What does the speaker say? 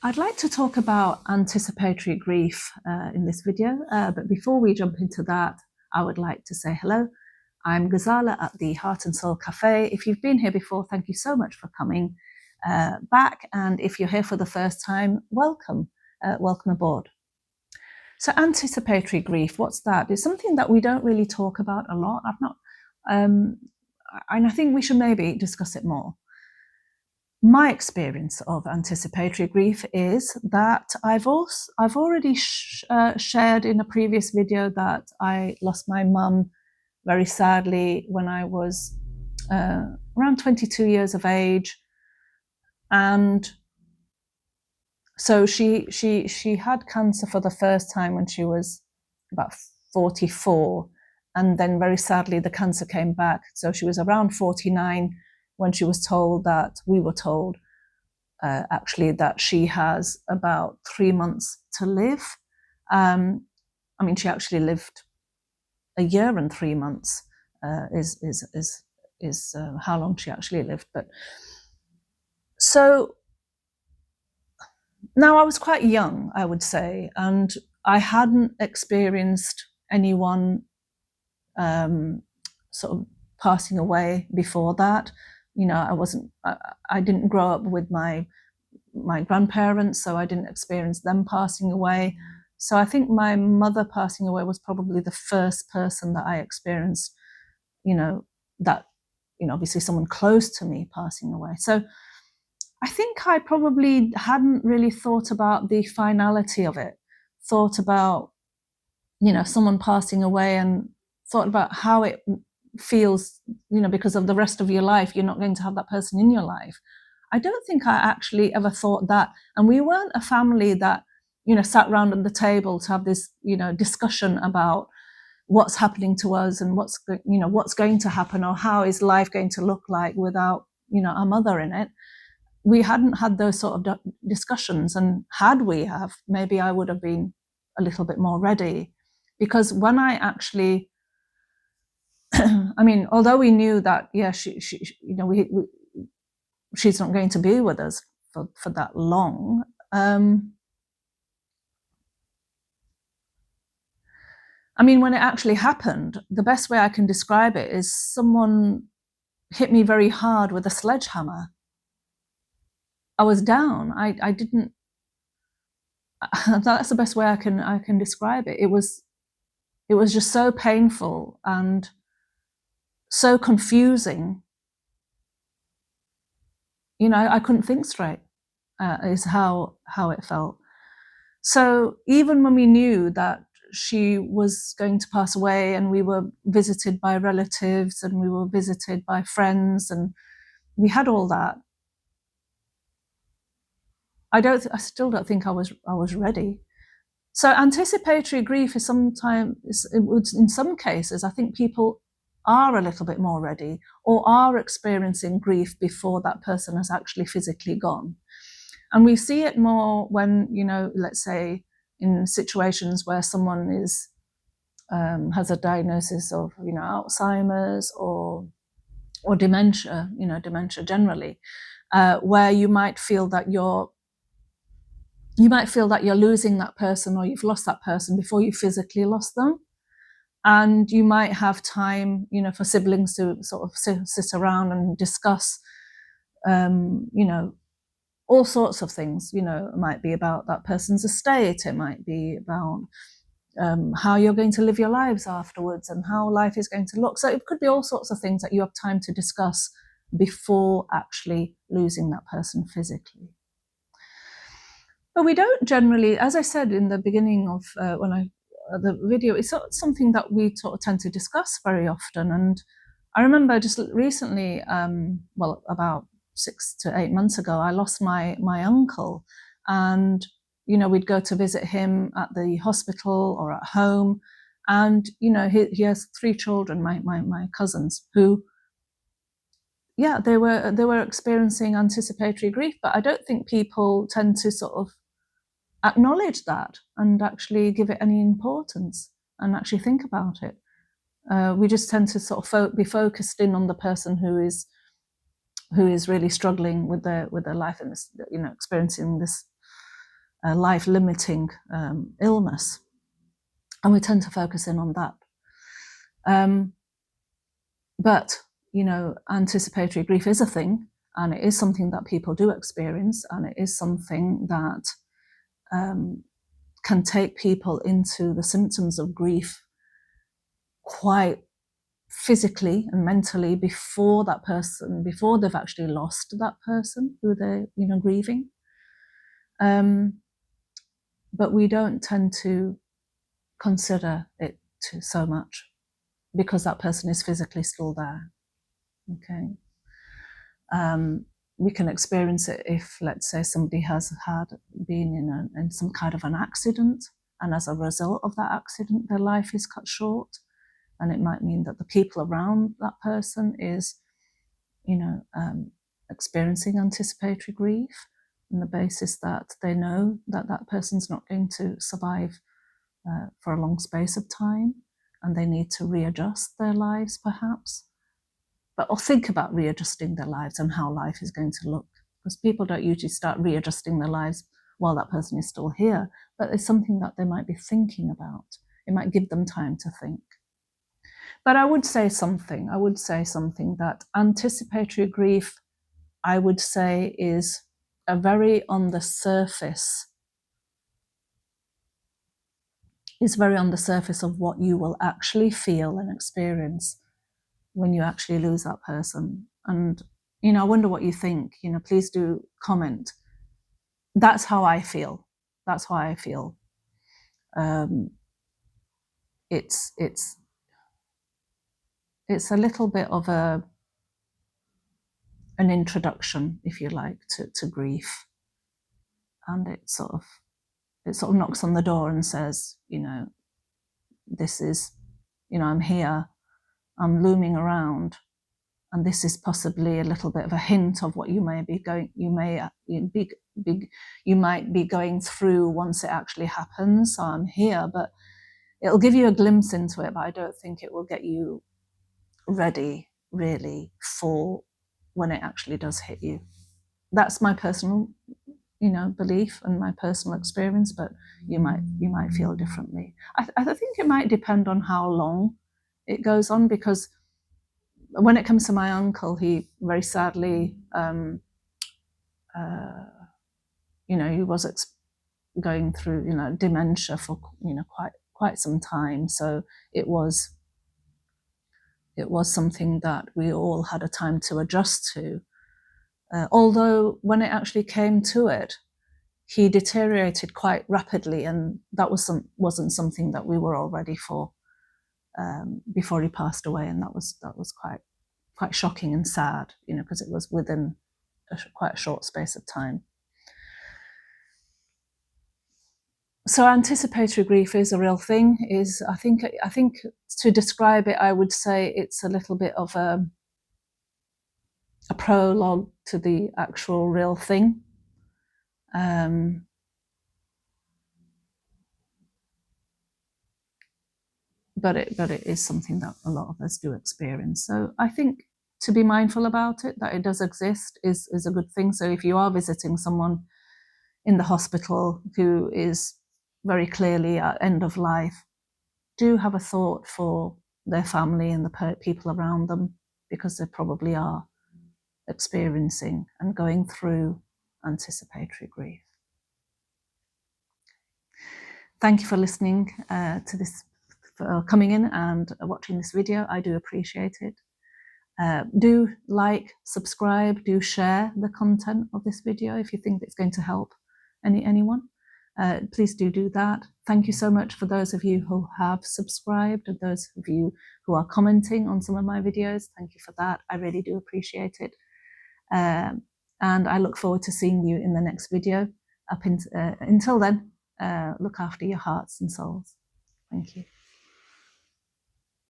I'd like to talk about anticipatory grief in this video, but before we jump into that, I would like to say hello. I'm Ghazala at the Heart and Soul Cafe. If you've been here before, thank you so much for coming back. And if you're here for the first time, welcome. Welcome aboard. So anticipatory grief, what's that? It's something that we don't really talk about a lot. And I think we should maybe discuss it more. My experience of anticipatory grief is that I've already shared in a previous video that I lost my mum very sadly when I was around 22 years of age, and so she had cancer for the first time when she was about 44, and then very sadly the cancer came back. So she was around 49 when she was told that we were told actually that she has about 3 months to live. I mean, she actually lived a year and 3 months. Is how long she actually lived. But so now I was quite young, I would say, and I hadn't experienced anyone sort of passing away before that. You know, I didn't grow up with my grandparents, so I didn't experience them passing away. So I think my mother passing away was probably the first person that I experienced, obviously someone close to me passing away. So I think I probably hadn't really thought about the finality of it, thought about, someone passing away, and thought about how it feels, because of the rest of your life, you're not going to have that person in your life. I don't think I actually ever thought that. And we weren't a family that, sat around at the table to have this, discussion about what's happening to us and what's going to happen, or how is life going to look like without, our mother in it. We hadn't had those sort of discussions. And had we have, maybe I would have been a little bit more ready. Because when I actually, I mean, although we knew that, yeah, she's not going to be with us for that long. I mean, when it actually happened, the best way I can describe it is someone hit me very hard with a sledgehammer. I was down. I didn't. That's the best way I can describe it. It was just so painful and so confusing. I couldn't think straight. Is how it felt. So even when we knew that she was going to pass away, and we were visited by relatives and we were visited by friends, and we had all that, I still don't think I was ready. So anticipatory grief is sometimes, in some cases, I think people are a little bit more ready, or are experiencing grief before that person has actually physically gone. And we see it more when, let's say in situations where someone has a diagnosis of, Alzheimer's or dementia, dementia generally, where you might feel that you're losing that person, or you've lost that person before you physically lost them. And you might have time, for siblings to sort of sit around and discuss, all sorts of things. It might be about that person's estate. It might be about how you're going to live your lives afterwards, and how life is going to look. So it could be all sorts of things that you have time to discuss before actually losing that person physically. But we don't generally, as I said in the beginning of the video, it's not something that we sort of tend to discuss very often. And I remember just recently, about 6 to 8 months ago, I lost my uncle, and we'd go to visit him at the hospital or at home, and he has 3 children, my cousins, who, yeah, they were experiencing anticipatory grief, but I don't think people tend to sort of acknowledge that and actually give it any importance and actually think about it. We just tend to sort of be focused in on the person who is really struggling with their life, and this, experiencing this life-limiting illness, and we tend to focus in on that. But you know, anticipatory grief is a thing, and it is something that people do experience, and it is something that can take people into the symptoms of grief quite physically and mentally before they've actually lost that person who they're, you know, grieving. But we don't tend to consider it so much because that person is physically still there. Okay. We can experience it if, let's say, somebody has been in some kind of an accident, and as a result of that accident, their life is cut short. And it might mean that the people around that person is, you know, experiencing anticipatory grief on the basis that they know that that person's not going to survive for a long space of time, and they need to readjust their lives perhaps. Or think about readjusting their lives and how life is going to look. Because people don't usually start readjusting their lives while that person is still here, but it's something that they might be thinking about. It might give them time to think. But I would say something that anticipatory grief, I would say, is a very on the surface of what you will actually feel and experience when you actually lose that person. And, you know, I wonder what you think. You know, please do comment. That's how I feel. It's a little bit of an introduction, if you like, to grief. And it sort of knocks on the door and says, you know, this is, you know, I'm here, I'm looming around, and this is possibly a little bit of a hint of what you might be going through once it actually happens. So I'm here, but it'll give you a glimpse into it, but I don't think it will get you ready really for when it actually does hit you. That's my personal, you know, belief and my personal experience, but you might feel differently. I think it might depend on how long it goes on, because when it comes to my uncle, he very sadly, you know, he was going through, you know, dementia for, you know, quite some time. So it was something that we all had a time to adjust to. Although when it actually came to it, he deteriorated quite rapidly, and that wasn't something that we were all ready for before he passed away, and that was quite shocking and sad, you know, because it was within quite a short space of time. So anticipatory grief is a real thing. I think to describe it, I would say it's a little bit of a prologue to the actual real thing. But it is something that a lot of us do experience. So I think to be mindful about it, that it does exist, is a good thing. So if you are visiting someone in the hospital who is very clearly at end of life, do have a thought for their family and the people around them, because they probably are experiencing and going through anticipatory grief. Thank you for listening to this, for coming in and watching this video. I do appreciate it. Do like, subscribe, do share the content of this video if you think it's going to help anyone. Please do that. Thank you so much for those of you who have subscribed, and those of you who are commenting on some of my videos. Thank you for that. I really do appreciate it. And I look forward to seeing you in the next video. Until then, look after your hearts and souls. Thank you.